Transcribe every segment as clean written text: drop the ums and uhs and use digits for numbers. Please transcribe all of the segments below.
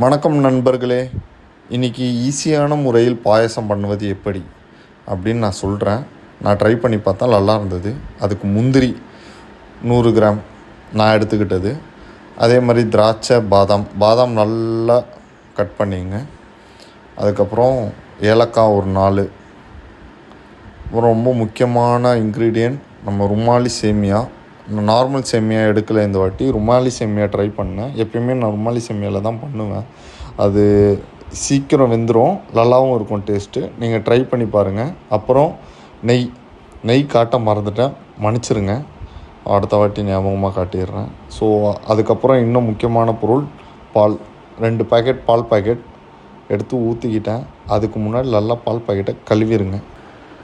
வணக்கம் நண்பர்களே. இன்றைக்கி ஈஸியான முறையில் பாயசம் பண்ணுவது எப்படி அப்படின்னு நான் சொல்கிறேன். நான் ட்ரை பண்ணி பார்த்தா நல்லா இருந்தது. அதுக்கு முந்திரி 100 கிராம் நான் எடுத்துக்கிட்டது. அதே மாதிரி திராட்சை, பாதாம் நல்லா கட் பண்ணிங்க. அதுக்கப்புறம் ஏலக்காய் ஒரு 4. ரொம்ப முக்கியமான இன்க்ரீடியன்ட் நம்ம ருமாலி சேமியா. நான் நார்மல் சேமியா எடுக்கலை, இந்த வாட்டி ருமாலி சேமியா ட்ரை பண்ணேன். எப்பயுமே நான் ருமாலி சேமியாவில் தான் பண்ணுவேன். அது சீக்கிரம் வெந்துடும், நல்லாவும் இருக்கும் டேஸ்ட்டு. நீங்கள் ட்ரை பண்ணி பாருங்கள். அப்புறம் நெய் காட்ட மறந்துட்டேன், மன்னிச்சிருங்க. அடுத்த வாட்டி ஞாபகமாக காட்டிடுறேன். ஸோ அதுக்கப்புறம் இன்னும் முக்கியமான பொருள் பால். 2 பாக்கெட் பால் பாக்கெட் எடுத்து ஊற்றிக்கிட்டேன். அதுக்கு முன்னாடி நல்லா பால் பாக்கெட்டை கழுவிடுங்க.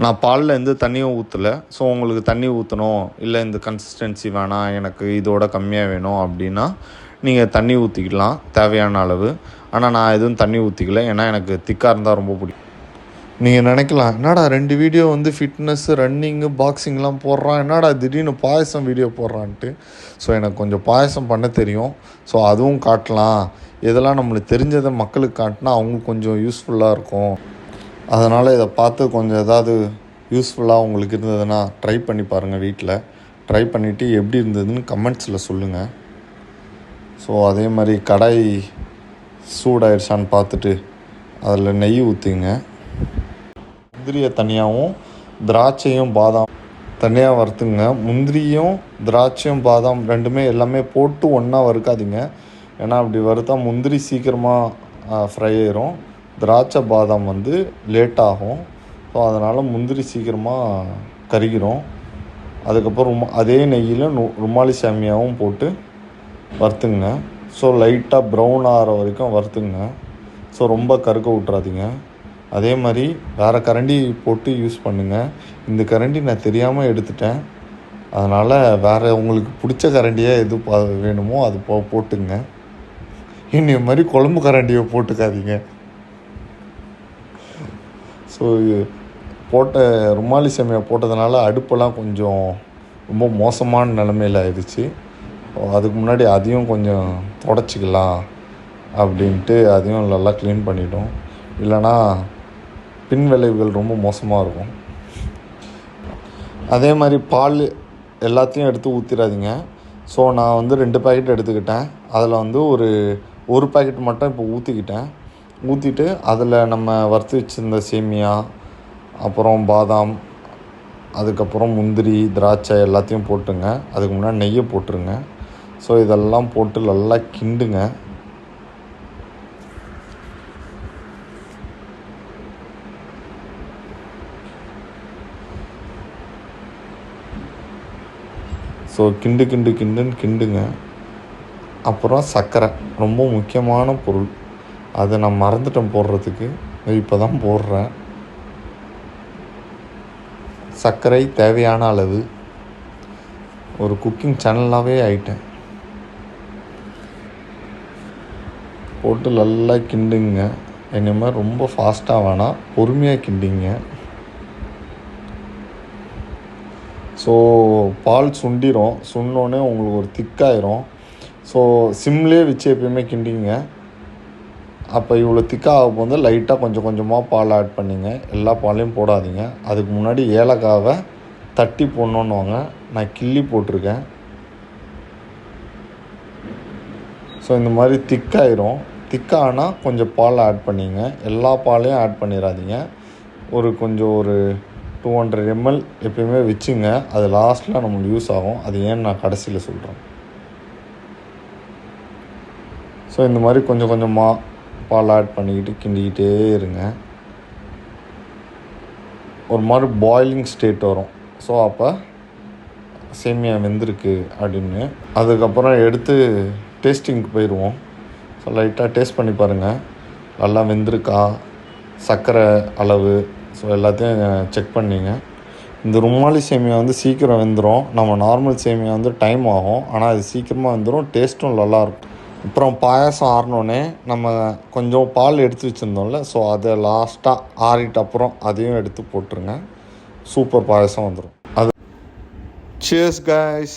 நான் பாலில் எந்த தண்ணியும் ஊற்றலை. ஸோ உங்களுக்கு தண்ணி ஊற்றணும், இல்லை இந்த கன்சிஸ்டன்சி வேணாம், எனக்கு இதோட கம்மியாக வேணும் அப்படின்னா நீங்கள் தண்ணி ஊற்றிக்கலாம் தேவையான அளவு. ஆனால் நான் எதுவும் தண்ணி ஊற்றிக்கல, ஏன்னா எனக்கு திக்காக இருந்தால் ரொம்ப பிடிக்கும். நீங்கள் நினைக்கலாம், என்னடா 2 வீடியோ ஃபிட்னஸ்ஸு, ரன்னிங்கு, பாக்ஸிங்லாம் போடுறான், என்னடா திடீர்னு பாயசம் வீடியோ போடுறான்ட்டு. ஸோ எனக்கு கொஞ்சம் பாயசம் பண்ண தெரியும். ஸோ அதுவும் காட்டலாம். இதெல்லாம் நம்மளுக்கு தெரிஞ்சதை மக்களுக்கு காட்டினா அவங்களுக்கு கொஞ்சம் யூஸ்ஃபுல்லாக இருக்கும். அதனால் இதை பார்த்து கொஞ்சம் ஏதாவது யூஸ்ஃபுல்லாக உங்களுக்கு இருந்ததுன்னா ட்ரை பண்ணி பாருங்கள். வீட்டில் ட்ரை பண்ணிவிட்டு எப்படி இருந்ததுன்னு கமெண்ட்ஸில் சொல்லுங்கள். ஸோ அதே மாதிரி கடாய் சூடாயிடுச்சான்னு பார்த்துட்டு அதில் நெய் ஊற்றிங்க. முந்திரியை தனியாகவும் திராட்சையும் பாதாம் தனியாக வறுத்துங்க. முந்திரியும் திராட்சையும் பாதாம் ரெண்டுமே எல்லாமே போட்டு ஒன்றா வறுக்காதீங்க. ஏன்னா அப்படி வறுத்தா முந்திரி சீக்கிரமாக ஃப்ரை ஆயிரும், திராட்சை பாதாம் லேட் ஆகும். ஸோ அதனால் முந்திரி சீக்கிரமாக கருகிரும். அதுக்கப்புறம் அதே நெய்யில் ருமாலி சேமியாவும் போட்டு வறுத்துங்க. ஸோ லைட்டாக ப்ரௌன் ஆகிற வரைக்கும் வறுத்துங்க. ஸோ ரொம்ப கருக்க விட்றாதீங்க. அதே மாதிரி வேறு கரண்டி போட்டு யூஸ் பண்ணுங்கள். இந்த கரண்டி நான் தெரியாமல் எடுத்துட்டேன். அதனால் வேறு உங்களுக்கு பிடிச்ச கரண்டியாக எது வேணுமோ அது போட்டுங்க. இந்த மாதிரி குழம்பு கரண்டியை போட்டுக்காதீங்க. ஸோ ருமாலி சேமியா போட்டதுனால அடுப்பெல்லாம் கொஞ்சம் ரொம்ப மோசமான நிலமையில் ஆயிடுச்சு. அதுக்கு முன்னாடி அதையும் கொஞ்சம் தொடச்சிக்கலாம் அப்படின்ட்டு அதையும் நல்லா க்ளீன் பண்ணிட்டோம். இல்லைனா பின் விளைவுகள் ரொம்ப மோசமாக இருக்கும். அதே மாதிரி பால் எல்லாத்தையும் எடுத்து ஊற்றிடாதீங்க. ஸோ நான் 2 பாக்கெட் எடுத்துக்கிட்டேன். அதில் ஒரு பாக்கெட் மட்டும் இப்போ ஊற்றிட்டு அதில் நம்ம வறுத்து வச்சுருந்த சேமியா, அப்புறம் பாதாம், அதுக்கப்புறம் முந்திரி, திராட்சை எல்லாத்தையும் போட்டுங்க. அதுக்கு முன்னாடி நெய்யை போட்டுருங்க. ஸோ இதெல்லாம் போட்டு நல்லா கிண்டுங்க. ஸோ கிண்டுங்க. அப்புறம் சர்க்கரை ரொம்ப முக்கியமான பொருள். அதை நான் மறந்துட்டேன் போடுறதுக்கு, இப்போ தான் போடுறேன். சர்க்கரை தேவையான அளவு. ஒரு குக்கிங் சேனலாகவே ஆயிட்டேன். போட்டு நல்லா கிண்டுங்க. இனிமேல் ரொம்ப ஃபாஸ்ட்டாக வேணாம், பொறுமையாக கிண்டிங்க. ஸோ பால் சுண்டினோடனே உங்களுக்கு ஒரு திக்காயிரும். ஸோ சிம்லேயே வச்சு எப்பயுமே கிண்டிங்க. அப்போ இவ்வளோ திக்காக போது லைட்டாக கொஞ்சம் கொஞ்சமாக பால் ஆட் பண்ணிங்க. எல்லா பாலையும் போடாதீங்க. அதுக்கு முன்னாடி ஏலக்காவை தட்டி போடணுன்னுவாங்க, நான் கிள்ளி போட்டிருக்கேன். ஸோ இந்த மாதிரி திக்கானால் கொஞ்சம் பால் ஆட் பண்ணிங்க. எல்லா பாலையும் ஆட் பண்ணிடாதீங்க. ஒரு 200 ml எப்பயுமே வச்சுங்க. அது லாஸ்ட்டில் நம்மளுக்கு யூஸ் ஆகும். அது ஏன்னு நான் கடைசியில் சொல்கிறேன். ஸோ இந்த மாதிரி கொஞ்சம் கொஞ்சமாக பால் ஆட் பண்ணிக்கிட்டு கிண்டிக்கிட்டே இருங்க. ஒரு மாதிரி பாயிலிங் ஸ்டேட் வரும். ஸோ அப்போ சேமியா வெந்திருக்கு அப்படின்னு. அதுக்கப்புறம் எடுத்து டேஸ்டிங்க்கு போயிடுவோம். ஸோ லைட்டாக டேஸ்ட் பண்ணி பாருங்கள், நல்லா வெந்திருக்கா, சர்க்கரை அளவு, ஸோ எல்லாத்தையும் செக் பண்ணிங்க. இந்த ருமாலி சேமியா சீக்கிரம் வெந்துடும். நம்ம நார்மல் சேமியா டைம் ஆகும், ஆனால் அது சீக்கிரமாக வெந்துடும், டேஸ்ட்டும் நல்லாயிருக்கும். அப்புறம் பாயாசம் ஆறினோடனே நம்ம கொஞ்சம் பால் எடுத்து வச்சுருந்தோம்ல, ஸோ அதை லாஸ்ட்டாக ஆறிட்ட அப்புறம் அதையும் எடுத்து போட்டுருங்க. சூப்பர் பாயாசம் வந்துடும். அது சியர்ஸ் கைஸ்.